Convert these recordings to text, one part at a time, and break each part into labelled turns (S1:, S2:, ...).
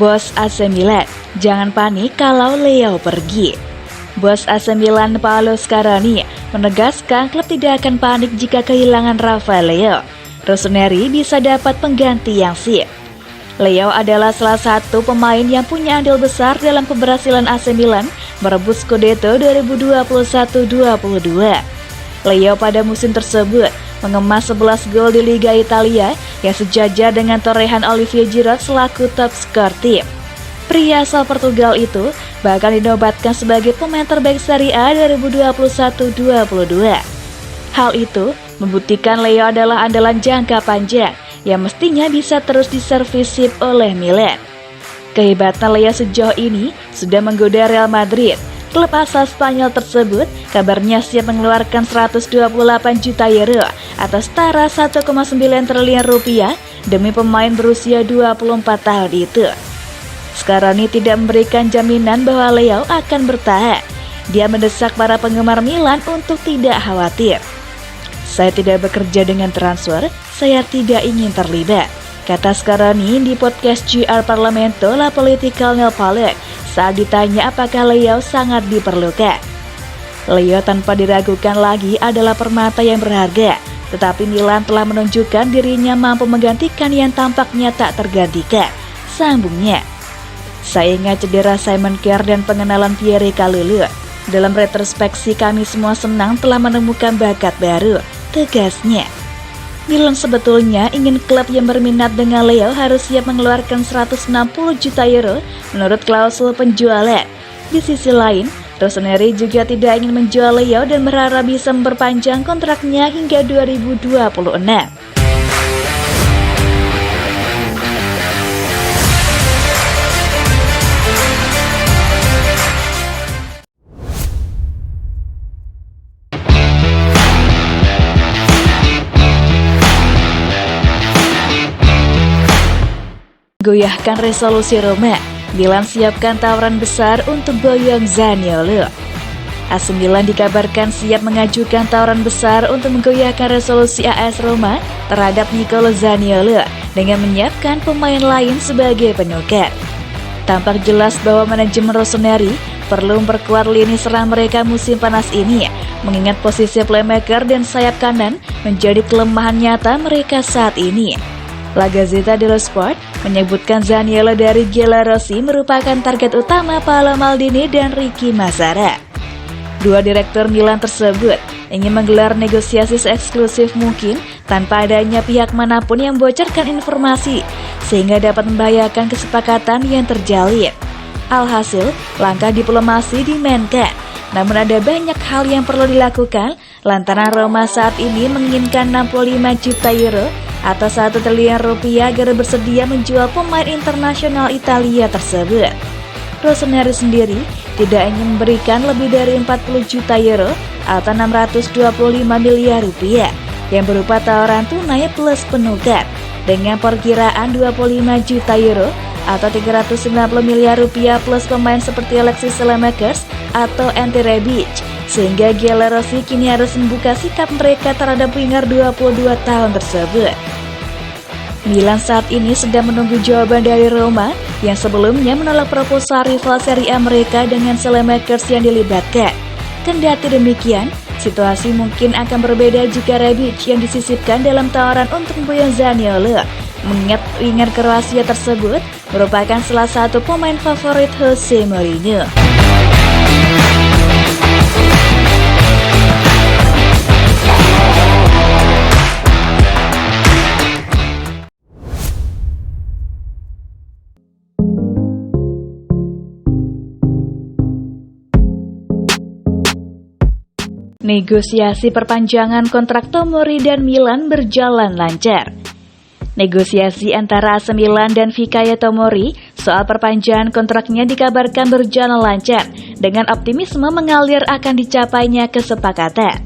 S1: Bos AC Milan, jangan panik kalau Leo pergi. Bos AC Milan Paolo Scaroni menegaskan klub tidak akan panik jika kehilangan Rafael Leo. Rossoneri bisa dapat pengganti yang sip. Leo adalah salah satu pemain yang punya andil besar dalam keberhasilan AC Milan merebut Scudetto 2021-22. Leo pada musim tersebut mengemas 11 gol di Liga Italia yang sejajar dengan torehan Olivier Giroud selaku top skor tim. Pria asal Portugal itu bahkan dinobatkan sebagai pemain terbaik Serie A 2021-22. Hal itu membuktikan Leo adalah andalan jangka panjang yang mestinya bisa terus diservisip oleh Milan. Kehebatan Leo sejauh ini sudah menggoda Real Madrid. Klub asal Spanyol tersebut kabarnya siap mengeluarkan 128 juta euro atau setara 1,9 triliun rupiah demi pemain berusia 24 tahun itu. Scaroni tidak memberikan jaminan bahwa Leo akan bertahan. Dia mendesak para penggemar Milan untuk tidak khawatir. "Saya tidak bekerja dengan transfer, saya tidak ingin terlibat," kata Scaroni di podcast GR Parlamento La Politica nel Palek saat ditanya apakah Leo sangat diperlukan. Leo tanpa diragukan lagi adalah permata yang berharga, tetapi Milan telah menunjukkan dirinya mampu menggantikan yang tampaknya tak tergantikan. Sambungnya, "Saya ingat cedera Simon Kjaer dan pengenalan Pierre Kalulu. Dalam retrospeksi kami semua senang telah menemukan bakat baru," tegasnya. Milan sebetulnya ingin klub yang berminat dengan Leo harus siap mengeluarkan 160 juta euro menurut klausul penjualan. Di sisi lain, Rossoneri juga tidak ingin menjual Leo dan berharap bisa memperpanjang kontraknya hingga 2026. Goyahkan resolusi Roma, Milan siapkan tawaran besar untuk Boyong Zaniolo. AC Milan dikabarkan siap mengajukan tawaran besar untuk menggoyahkan resolusi AS Roma terhadap Nicolo Zaniolo dengan menyiapkan pemain lain sebagai penukar. Tampak jelas bahwa manajemen Rossoneri perlu memperkuat lini serang mereka musim panas ini, mengingat posisi playmaker dan sayap kanan menjadi kelemahan nyata mereka saat ini. La Gazzetta dello Sport menyebutkan Zaniolo dari Giallorossi merupakan target utama Paolo Maldini dan Ricky Massara. Dua direktur Milan tersebut ingin menggelar negosiasi seeksklusif mungkin tanpa adanya pihak manapun yang membocorkan informasi, sehingga dapat membahayakan kesepakatan yang terjalin. Alhasil, langkah diplomasi dimainkan, namun ada banyak hal yang perlu dilakukan lantaran Roma saat ini menginginkan 65 juta euro atau 1 triliun rupiah agar bersedia menjual pemain internasional Italia tersebut. Rossoneri sendiri tidak ingin memberikan lebih dari 40 juta euro atau 625 miliar rupiah yang berupa tawaran tunai plus penukar, dengan perkiraan 25 juta euro atau 390 miliar rupiah plus pemain seperti Alexis Saelemaekers atau Ante Rebic, sehingga Giallorossi kini harus membuka sikap mereka terhadap winger 22 tahun tersebut. Milan saat ini sedang menunggu jawaban dari Roma yang sebelumnya menolak proposal rival Serie A mereka dengan Saelemaekers yang dilibatkan. Kendati demikian, situasi mungkin akan berbeda jika Rebic yang disisipkan dalam tawaran untuk Boyong Zaniolo, mengingat winger Kroasia tersebut merupakan salah satu pemain favorit Jose Mourinho. Negosiasi perpanjangan kontrak Tomori dan Milan berjalan lancar. Negosiasi antara AC Milan dan Fikayo Tomori soal perpanjangan kontraknya dikabarkan berjalan lancar, dengan optimisme mengalir akan dicapainya kesepakatan.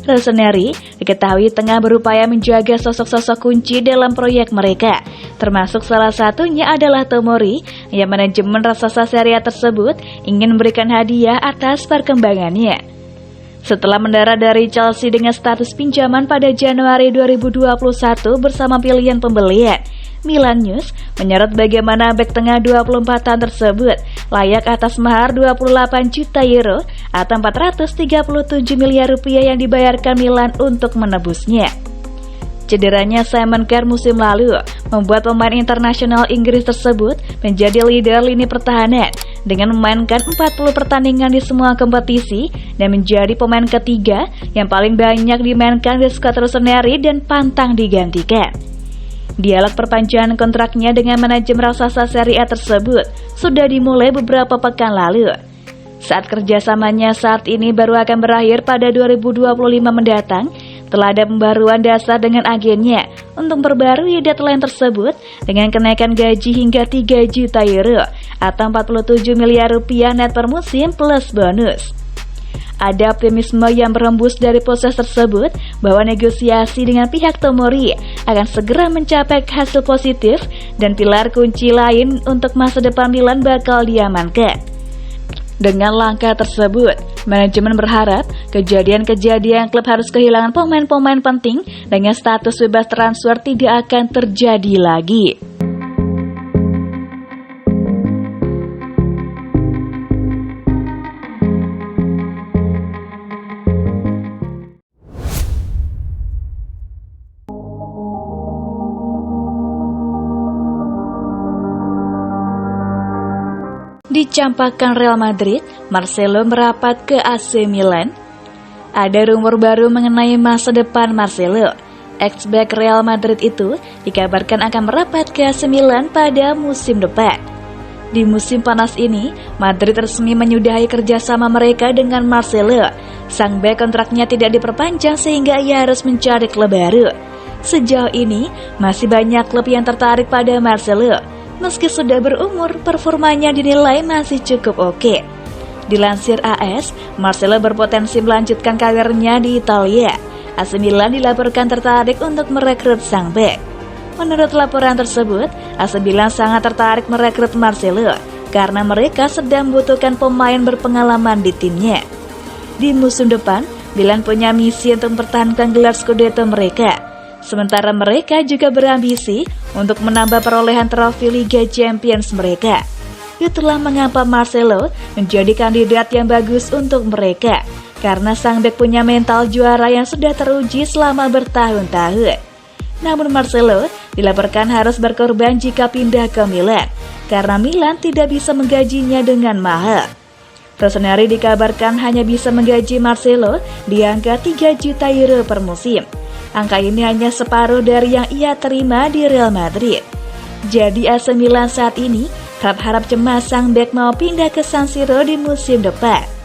S1: Rossoneri diketahui tengah berupaya menjaga sosok-sosok kunci dalam proyek mereka, termasuk salah satunya adalah Tomori, yang manajemen raksasa Serie A tersebut ingin memberikan hadiah atas perkembangannya. Setelah mendarat dari Chelsea dengan status pinjaman pada Januari 2021 bersama pilihan pembelian, Milan News menyorot bagaimana bek tengah 24 tahun tersebut layak atas mahar 28 juta euro atau 437 miliar rupiah yang dibayarkan Milan untuk menebusnya. Cederanya Simon Kjær musim lalu membuat pemain internasional Inggris tersebut menjadi leader lini pertahanan dengan memainkan 40 pertandingan di semua kompetisi dan menjadi pemain ketiga yang paling banyak dimainkan di skuad Rossoneri dan pantang digantikan. Dialog perpanjangan kontraknya dengan manajemen raksasa Serie A tersebut sudah dimulai beberapa pekan lalu. Saat kerjasamanya saat ini baru akan berakhir pada 2025 mendatang, telah ada pembaruan dasar dengan agennya untuk memperbarui deadline tersebut dengan kenaikan gaji hingga 3 juta euro atau 47 miliar rupiah net per musim plus bonus. Ada optimisme yang berembus dari proses tersebut bahwa negosiasi dengan pihak Tomori akan segera mencapai hasil positif dan pilar kunci lain untuk masa depan Milan bakal diamankan. Dengan langkah tersebut, manajemen berharap kejadian-kejadian klub harus kehilangan pemain-pemain penting dengan status bebas transfer tidak akan terjadi lagi. Dicampakkan Real Madrid, Marcelo merapat ke AC Milan. Ada rumor baru mengenai masa depan Marcelo. Ex-back Real Madrid itu dikabarkan akan merapat ke AC Milan pada musim depan. Di musim panas ini, Madrid resmi menyudahi kerjasama mereka dengan Marcelo. Sang back kontraknya tidak diperpanjang sehingga ia harus mencari klub baru. Sejauh ini, masih banyak klub yang tertarik pada Marcelo. Meski sudah berumur, performanya dinilai masih cukup oke. Dilansir AS, Marcelo berpotensi melanjutkan karirnya di Italia. AC Milan dilaporkan tertarik untuk merekrut sang bek. Menurut laporan tersebut, AC Milan sangat tertarik merekrut Marcelo karena mereka sedang membutuhkan pemain berpengalaman di timnya. Di musim depan, Milan punya misi untuk mempertahankan gelar Scudetto mereka. Sementara mereka juga berambisi untuk menambah perolehan trofi Liga Champions mereka. Itulah mengapa Marcelo menjadi kandidat yang bagus untuk mereka, karena sang bek punya mental juara yang sudah teruji selama bertahun-tahun. Namun Marcelo dilaporkan harus berkorban jika pindah ke Milan, karena Milan tidak bisa menggajinya dengan mahal. Rossoneri dikabarkan hanya bisa menggaji Marcelo di angka 3 juta euro per musim. Angka ini hanya separuh dari yang ia terima di Real Madrid. Jadi AC Milan saat ini harap-harap cemas sang bek mau pindah ke San Siro di musim depan.